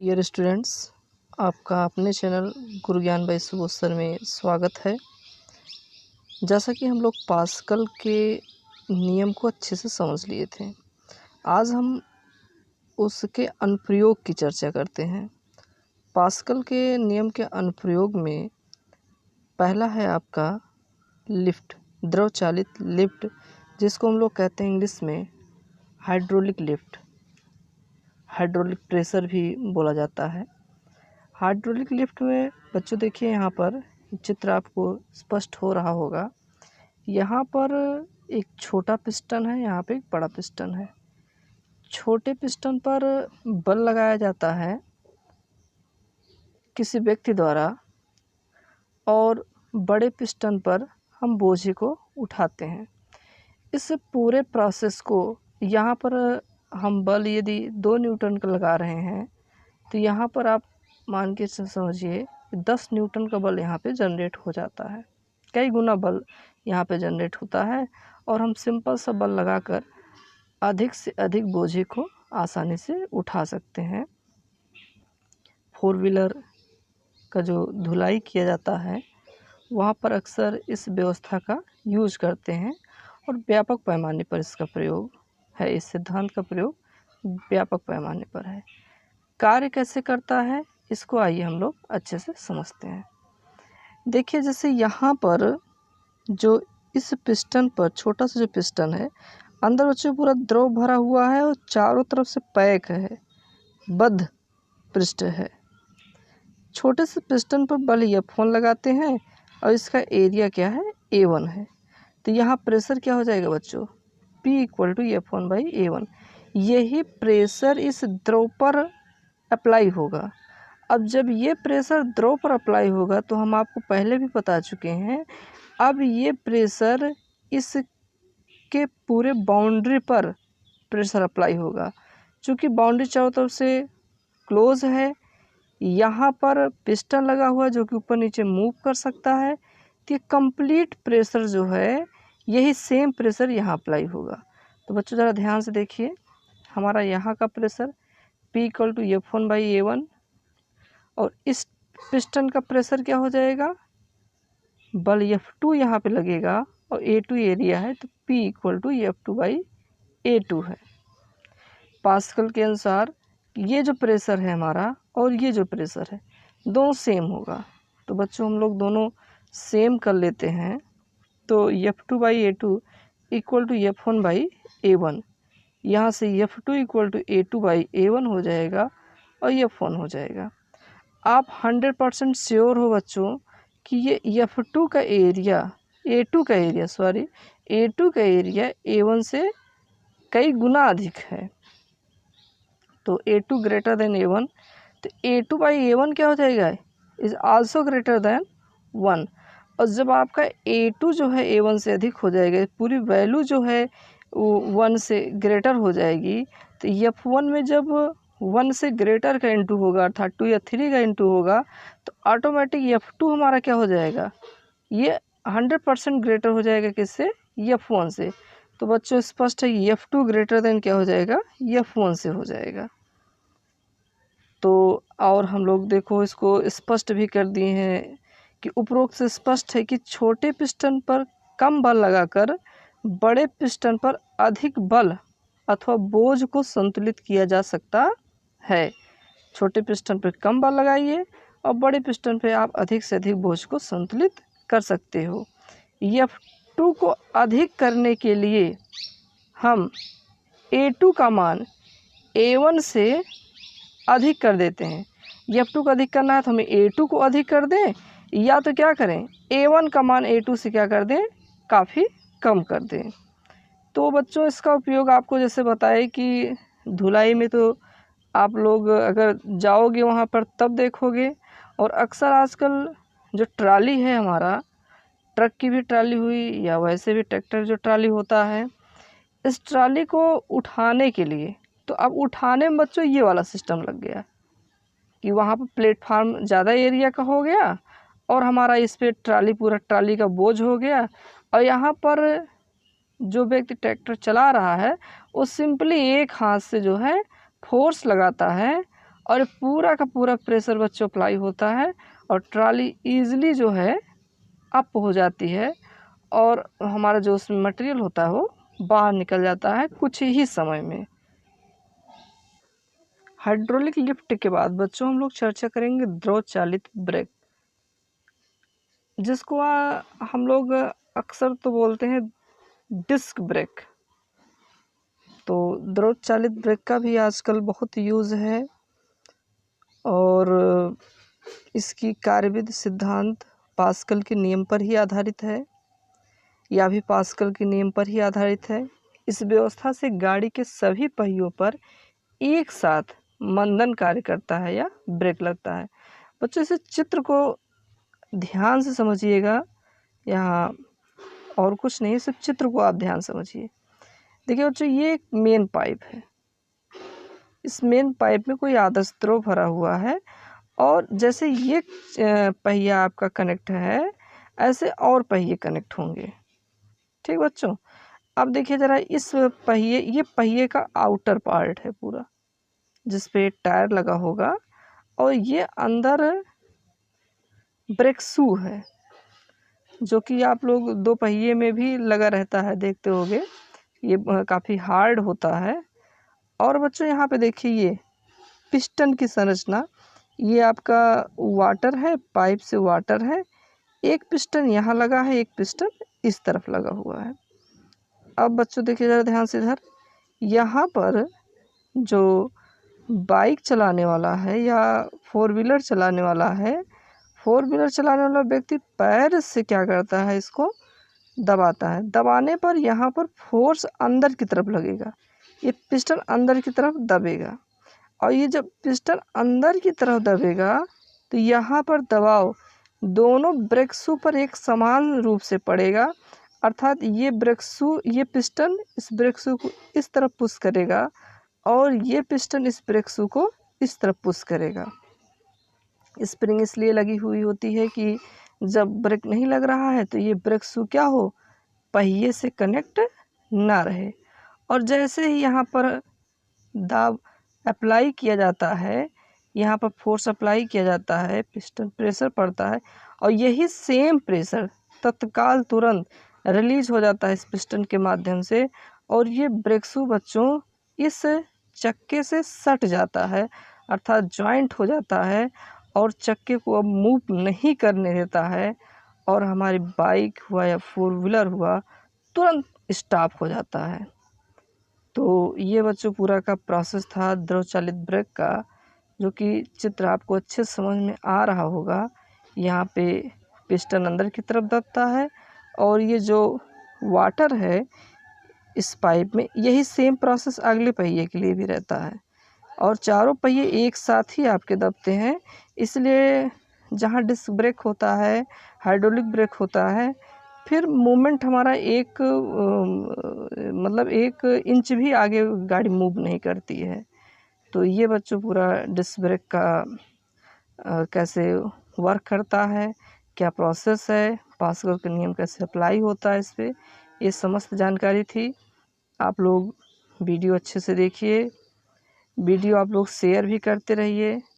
Dear students, आपका अपने channel गुरु ज्ञान बाई सुबोध सर में स्वागत है। जैसा कि हम लोग पास्कल के नियम को अच्छे से समझ लिए थे, आज हम उसके अनुप्रयोग की चर्चा करते हैं। पास्कल के नियम के अनुप्रयोग में पहला है आपका लिफ्ट, द्रव चालित लिफ्ट, जिसको हम लोग कहते हैं इंग्लिश में हाइड्रोलिक लिफ्ट, हाइड्रोलिक प्रेशर भी बोला जाता है। हाइड्रोलिक लिफ्ट में बच्चों देखिए, यहाँ पर चित्र आपको स्पष्ट हो रहा होगा। यहाँ पर एक छोटा पिस्टन है, यहाँ पे एक बड़ा पिस्टन है। छोटे पिस्टन पर बल लगाया जाता है किसी व्यक्ति द्वारा, और बड़े पिस्टन पर हम बोझे को उठाते हैं। इस पूरे प्रोसेस को यहाँ पर हम बल यदि 2 न्यूटन का लगा रहे हैं, तो यहाँ पर आप मान के समझिए 10 न्यूटन का बल यहाँ पे जनरेट हो जाता है। कई गुना बल यहाँ पे जनरेट होता है, और हम सिंपल सा बल लगाकर अधिक से अधिक बोझे को आसानी से उठा सकते हैं। 4 व्हीलर का जो धुलाई किया जाता है, वहाँ पर अक्सर इस व्यवस्था का यूज करते हैं, और व्यापक पैमाने पर इसका प्रयोग है। इस सिद्धांत का प्रयोग व्यापक पैमाने पर है। कार्य कैसे करता है, इसको आइए हम लोग अच्छे से समझते हैं। देखिए, जैसे यहाँ पर जो इस पिस्टन पर छोटा सा जो पिस्टन है, अंदर बच्चों पूरा द्रव भरा हुआ है और चारों तरफ से पैक है, बद्ध पृष्ठ है। छोटे से पिस्टन पर बल F1 लगाते हैं, और इसका एरिया क्या है, A1 है। तो यहाँ प्रेशर क्या हो जाएगा बच्चों, P = F1/A1। यही प्रेशर इस द्रव पर अप्लाई होगा। अब जब ये प्रेशर द्रव पर अप्लाई होगा, तो हम आपको पहले भी बता चुके हैं, अब ये प्रेशर इसके पूरे बाउंड्री पर प्रेशर अप्लाई होगा। चूँकि बाउंड्री चारों तरफ से क्लोज है, यहाँ पर पिस्टन लगा हुआ है जो कि ऊपर नीचे मूव कर सकता है, तो ये कंप्लीट प्रेशर जो है, यही सेम प्रेशर यहाँ अप्लाई होगा। तो बच्चों ज़रा ध्यान से देखिए, हमारा यहाँ का प्रेशर P = F1/A1, और इस पिस्टन का प्रेशर क्या हो जाएगा, बल F2 यहाँ पे लगेगा, और A2 एरिया है, तो P = F2/A2 है। पास्कल के अनुसार ये जो प्रेशर है हमारा, और ये जो प्रेशर है, दोनों सेम होगा। तो बच्चों हम लोग दोनों सेम कर लेते हैं। तो F2/A2 = F1/A1, यहाँ से F2 = A2/A1 हो जाएगा, और F1 हो जाएगा। आप 100% श्योर हो बच्चों कि ये A2 का एरिया A1 से कई गुना अधिक है। तो A2 > A1, तो A2/A1 क्या हो जाएगा, इज़ आल्सो ग्रेटर देन 1। और जब आपका A2 जो है A1 से अधिक हो जाएगा, पूरी वैल्यू जो है 1 से ग्रेटर हो जाएगी, तो F1 में जब 1 से ग्रेटर का इंटू होगा, अर्थात 2 या 3 का इंटू होगा, तो ऑटोमेटिक F2 हमारा क्या हो जाएगा, ये 100% ग्रेटर हो जाएगा किससे, F1 से। तो बच्चों स्पष्ट है कि F2 ग्रेटर देन क्या हो जाएगा, F1 से हो जाएगा। तो और हम लोग देखो इसको स्पष्ट भी कर दिए हैं कि उपरोक्त से स्पष्ट है कि छोटे पिस्टन पर कम बल लगाकर बड़े पिस्टन पर अधिक बल अथवा बोझ को संतुलित किया जा सकता है। छोटे पिस्टन पर कम बल लगाइए, और बड़े पिस्टन पर आप अधिक से अधिक बोझ को संतुलित कर सकते हो। F2 को अधिक करने के लिए हम A2 का मान A1 से अधिक कर देते हैं। F2 को अधिक करना है तो हमें A2 को अधिक कर दें, या तो क्या करें, A1 का मान A2 से क्या कर दें, काफ़ी कम कर दें। तो बच्चों इसका उपयोग आपको जैसे बताए कि धुलाई में तो आप लोग अगर जाओगे वहाँ पर तब देखोगे, और अक्सर आजकल जो ट्राली है हमारा, ट्रक की भी ट्राली हुई या वैसे भी ट्रैक्टर जो ट्राली होता है, इस ट्राली को उठाने के लिए, तो अब उठाने में बच्चों ये वाला सिस्टम लग गया कि वहाँ पर प्लेटफार्म ज़्यादा एरिया का हो गया, और हमारा इस पर ट्राली, पूरा ट्राली का बोझ हो गया, और यहाँ पर जो व्यक्ति ट्रैक्टर चला रहा है, वो सिंपली एक हाथ से जो है फोर्स लगाता है, और पूरा का पूरा प्रेशर बच्चों अप्लाई होता है और ट्रॉली ईज़िली जो है अप हो जाती है और हमारा जो उसमें मटेरियल होता है वो बाहर निकल जाता है कुछ ही समय में। हाइड्रोलिक लिफ्ट के बाद बच्चों हम लोग चर्चा करेंगे द्रव चालित ब्रेक, जिसको हम लोग अक्सर तो बोलते हैं डिस्क ब्रेक। तो द्रव चालित ब्रेक का भी आजकल बहुत यूज़ है और इसकी कार्यविधि सिद्धांत पास्कल के नियम पर ही आधारित है, या भी पास्कल के नियम पर ही आधारित है। इस व्यवस्था से गाड़ी के सभी पहियों पर एक साथ मंदन कार्य करता है या ब्रेक लगता है। बच्चों इस चित्र को ध्यान से समझिएगा, यहाँ और कुछ नहीं, सिर्फ चित्र को आप ध्यान समझिए। देखिए बच्चों, ये एक मेन पाइप है, इस मेन पाइप में कोई आदर्श द्रव भरा हुआ है और जैसे ये पहिया आपका कनेक्ट है, ऐसे और पहिए कनेक्ट होंगे। ठीक बच्चों, अब देखिए ज़रा इस पहिए, ये पहिए का आउटर पार्ट है पूरा, जिस पे टायर लगा होगा, और ये अंदर ब्रेक शू है, जो कि आप लोग दो पहिए में भी लगा रहता है, देखते होंगे। ये काफ़ी हार्ड होता है। और बच्चों यहाँ पे देखिए, ये पिस्टन की संरचना, ये आपका वाटर है, पाइप से वाटर है, एक पिस्टन यहाँ लगा है, एक पिस्टन इस तरफ लगा हुआ है। अब बच्चों देखिए ज़रा ध्यान से, इधर यहाँ पर जो बाइक चलाने वाला है या फोर व्हीलर चलाने वाला है, फोर व्हीलर चलाने वाला व्यक्ति पैर से क्या करता है, इसको दबाता है। दबाने पर यहाँ पर फोर्स अंदर की तरफ लगेगा, ये पिस्टन अंदर की तरफ दबेगा, और ये जब पिस्टन अंदर की तरफ दबेगा तो यहाँ पर दबाव दोनों ब्रेक शू पर एक समान रूप से पड़ेगा। अर्थात ये ब्रेक शू, ये पिस्टन इस ब्रेक शू को इस तरफ पुश करेगा और ये पिस्टन इस ब्रेक शू को इस तरफ पुश करेगा। स्प्रिंग इसलिए लगी हुई होती है कि जब ब्रेक नहीं लग रहा है तो ये ब्रेक शू क्या हो, पहिए से कनेक्ट ना रहे। और जैसे ही यहाँ पर दाब अप्लाई किया जाता है, यहाँ पर फोर्स अप्लाई किया जाता है, पिस्टन प्रेशर पड़ता है, और यही सेम प्रेशर तत्काल तुरंत रिलीज हो जाता है इस पिस्टन के माध्यम से, और ये ब्रेक शू बच्चों इस चक्के से सट जाता है, अर्थात जॉइंट हो जाता है, और चक्के को अब मूव नहीं करने देता है, और हमारी बाइक हुआ या फोर व्हीलर हुआ तुरंत स्टॉप हो जाता है। तो ये बच्चों पूरा का प्रोसेस था द्रव चालित ब्रेक का, जो कि चित्र आपको अच्छे समझ में आ रहा होगा। यहाँ पे पिस्टन अंदर की तरफ दबता है और ये जो वाटर है इस पाइप में, यही सेम प्रोसेस अगले पहिए के लिए भी रहता है, और चारों पहिए एक साथ ही आपके दबते हैं। इसलिए जहाँ डिस्क ब्रेक होता है, हाइड्रोलिक ब्रेक होता है, फिर मूवमेंट हमारा एक मतलब 1 इंच भी आगे गाड़ी मूव नहीं करती है। तो ये बच्चों पूरा डिस्क ब्रेक का कैसे वर्क करता है, क्या प्रोसेस है, पास्कल का नियम कैसे अप्लाई होता है इस पे, ये समस्त जानकारी थी। आप लोग वीडियो अच्छे से देखिए, वीडियो आप लोग शेयर भी करते रहिए।